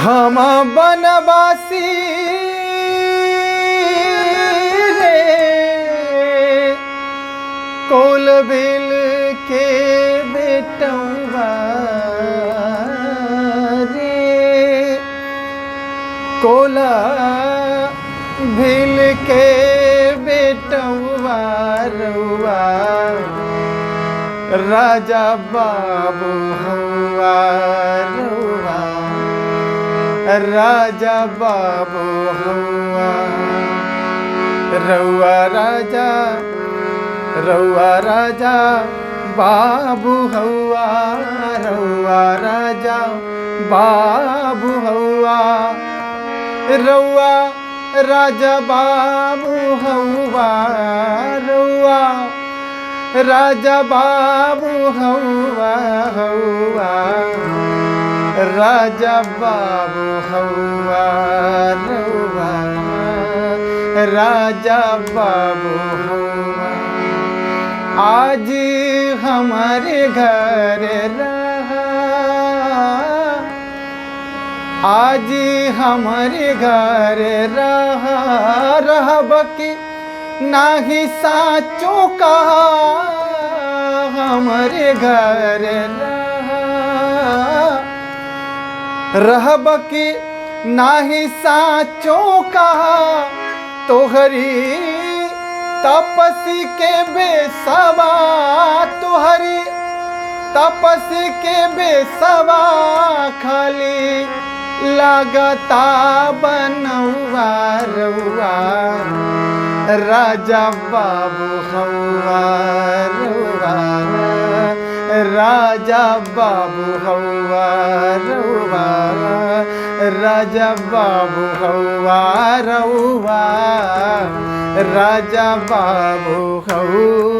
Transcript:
हम बनवासी रे कोल बिल के बेटवा रे कोला भिल के बेटवा रुआ राजा बाबू हुआ रुआ राजा बाबू हुआ रउआ राजा बाबू हुआ रउआ राजा बाबू हुआ रउआ राजा बाबू हुआ रउआ राजा बाबू हुआ हुआ राजा बाबू हुआ रउआ राजा बाबू हुआ आज हमारे घर रहा आज हमारे घर रहब की नाही साचो का हमारे घर रहब की नाही साचो का तोहरी तपसी के बेसवा तोहरी तपसी के बेसवा खाली लगता बनवा रउआ राजा बाबू हुआ रउआ राजा बाबू हुआ रउआ राजा बाबू हुआ रउआ राजा बाबू हुआ